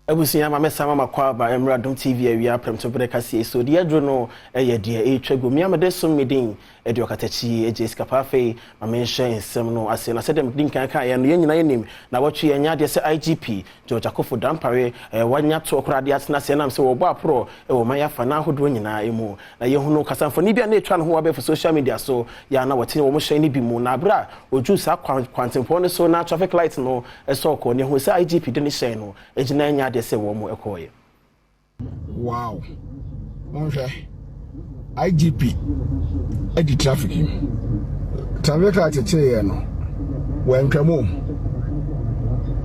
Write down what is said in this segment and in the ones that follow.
Ebusunya mama sama makwa ba Adom TV awia Premtobre Kasee so de adro no eye de etwago miamade so medin ede okatachi eje skapafe mama nhye nsem no ase na sedem din kan ye no yenyina yenim na watwe yenya de se IGP George Akofo Dampare wanya tookrade atena se nam se wo bo apro wo maya fa na hodo nyina emu na ye hunu kasamfo ni bia na etwa no ho abe for social media so ya na wati wo mo hye ni bi mu na bra oju sa kwantempo no so na traffic light no eso ko ne ho se IGP de ni hye no ejina nya de se wo mo ekoye. Wow. IGP edi traffic traffic light che no wenkwamo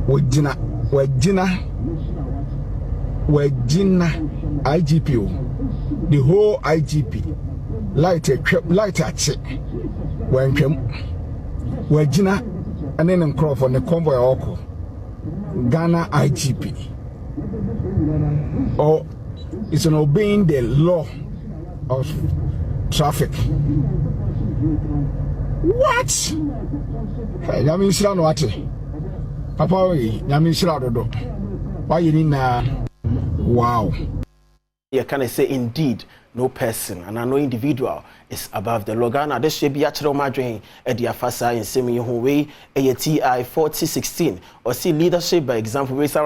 wajina IGP the whole IGP light ache wenkwam wajina anene nkrofo ne convoy oko Ghana IGP or it's an obeying the law of traffic. What? Hey, Yamin Shirano Ate. Papa, Yamin Shirado. Why you need wow. Yeah, can I say indeed no person and no individual is above the law. Ghana this should be actually madrin at the afasa in semi way ATI 4016 or see leadership by example. We say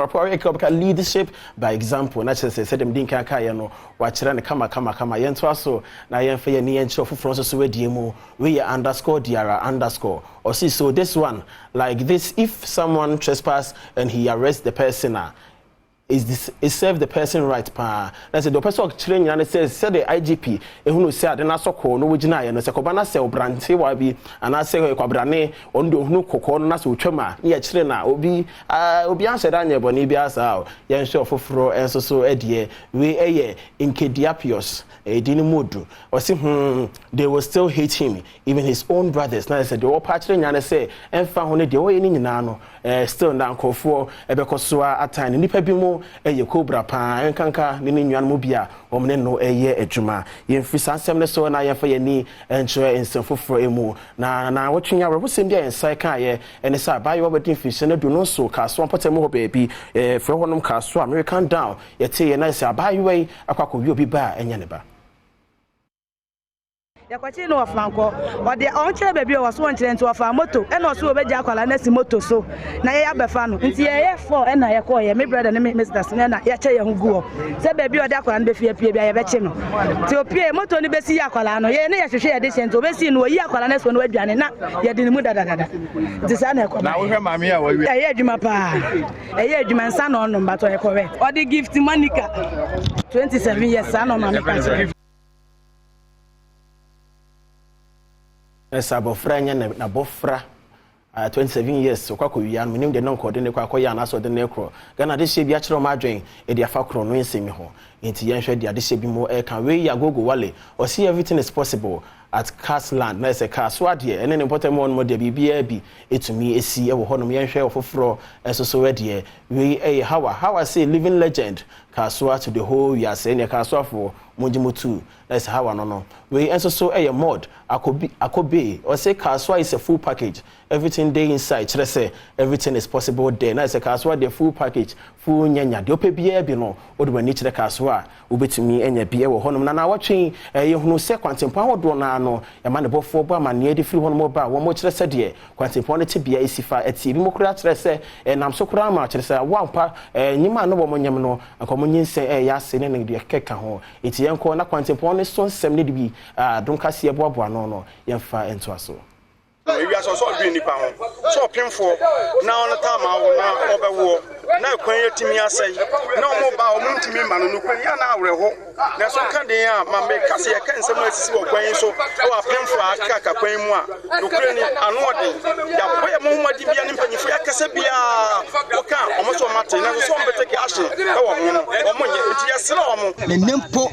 leadership by example. Naturally said them din kan kaya no watch run kama yentwa so na yemfa ye ni encho fu front so we diemu we underscore diara underscore or see so this one like this if someone trespass and he arrests the person is serve the person right pa na say the person training and say the IGP ehunu say ade na sokọ no wogina ye no say koba na say obrante wa bi ana say kwabrane ondo hunu kokọ no na say otwama na ye kire na obi anse da nye boni bi asa ye nso foforo enso so edie we eye inkediapios edini modu or say they will still hate him even his own brothers na say the all part training say emfa ho ne de wo ye ni nyina no still na nkofo ebekoso atan nipa bi mu eye cobra pa enkanka ne nnuan mu bia omne no eye adwuma ye mfisa asem ne so na ye fa ye ni encho ensem foforo emu na wotwenya robusem dia ensa ka ye ene sa ba ye obedin fish ne do no so ka so potemu ho baby fre honum ka so American down ye te ye na say abayi akwakọ wi obi ba enya ne ba yakwachi no aflanko o de on chere baby o so on chere nti ofa moto e no so obeja akwala na si moto so na ye abefa no nti ye 4 e na ye ko ye me brother ne Mr. Sene na ye che ye hu guo se baby o de akwala na be fie bia ye be che no ti opie moto ni be si akwala no ye ne ye hwehwe ye de sento be si no yi akwala na so no aduane na ye de ni mu dadadada ti sa na e ko na wo hwe mame a wawi ye adwuma pa ye adwuma nsa no no mbato ye ko we o de gift Monica 27 years sa no mame ka esa bofra nya na bofra 27 years so kwakọ wian minim de non kode ne kwakọ ya na so de ne kro Ghana de hye bi a kire o madwen e de afa kro no nsemi ho enti yen hwe de ade hye bi mo e kan we ya gogo wale or see everything is possible at Castland na se ka so ade ene ne important one mo de bibia bi etumi esi e wo honom yen hwe ofoforo so we de we how say living legend ka so to the whole ya say ne ka so afo mojimutu that's how no we enso so mod akobe or say kaswa is a full package everything day inside chere say everything is possible there na say kaswa the full package full nyanya de opebia bi no odumani chere kaswa obetumi enya bi e wo honom na watwen ye hunu se kwantempo ahodo na no ya ma ne bofo bo amane de free honom ba wo mo chere se de kwantempo ne tebia isifa eti bi mo kura chere se nam so kura ma chere se wampa nyima no bo mo nyem no akomo nyinse ya se ne ne de keka ho eti yenko na kwantempo ne so nsem ne de bi Adom Kasee boaboa no yemfa ento aso we are so be nipa ho so pemfo na on time awo na obewo na kwan yetimi asai na omo ba omo ntimi ma no kwan ya na awreho na so ka den a ma me kase ye kan nsem asisi wo kwan so wa pemfo aka ka kwan mu a nokure ni ano ode ya boye mo humadi bia ni mpanyifo ya kase bia oka omo so mate na so mbeteke ahye e wo ho no omo nye nti yesere omo ne nempo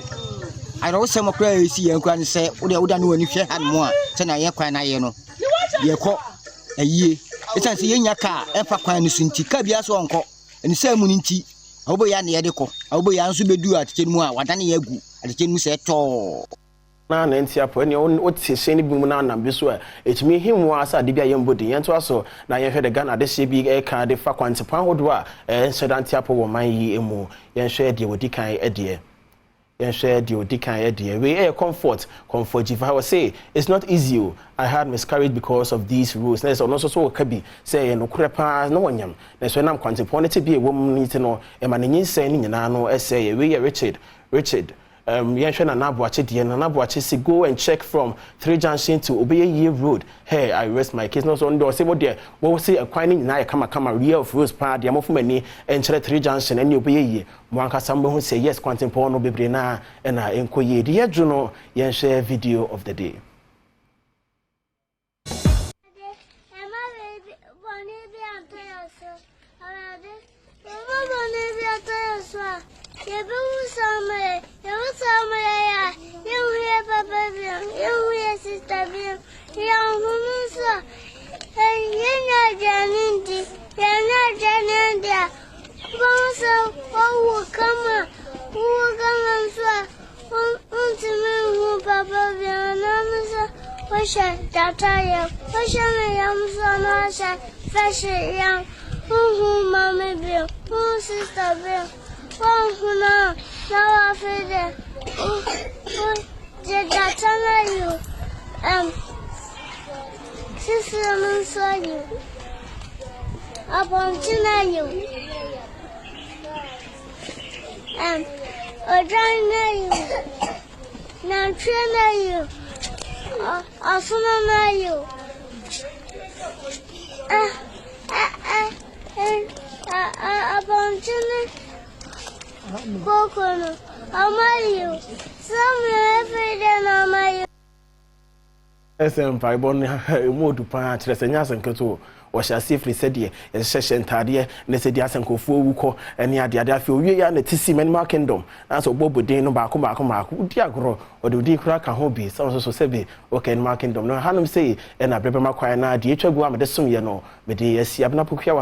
I don't say my prayer is here and say, Uda no any share and more, Tena Yakwan Ayeno. Ye call a ye. It's a young car, Epa Quan Sinti, Cabia so uncle, and Samuninti, Oboyan Yadeko, Oboyan Subedu at Chenua, Watani Yagu, at the Chenus at all. na na ntiapo ne o te hye ne bi mu na na bi so a etumi himu asa de bia yembodi yento aso na yehwe de Ghana de hye bi e ka de fa kwantepan hodo a ntiapo wo man yi emu yenhwe de wodi kan ede share the Odikan idea. We comfort if I was say it's not easy. I had miscarried because of these rules. There's also so kabi say no krepa no wanyam. There's when I'm quantity to be a woman need to know a man saying no say we Richard. Yenshwe na nabuache die na nabuache si go and check from 3 Junction to Obeye Road. Hey, I rest my case. No so ndo say what there. What say acquiring na kama real of rules pa dia mo fumani and 3 Junction and Obeye. Mo anka sambo hu say yes kwantempo no bebre na na enkoye. Die juno yenshwe video of the day. SM Bible modu pa tresenya sanketo o sha safely said ye sheshe ntade ne se dia sankofo wuko ene ade afi owie ya na tisi many kingdom na so bobodin no baako di agro o de di kura ka ho bi so sebe o ken kingdom no hanum say na brebe makwan na de etwa gu am de som ye no me de asi abna pokua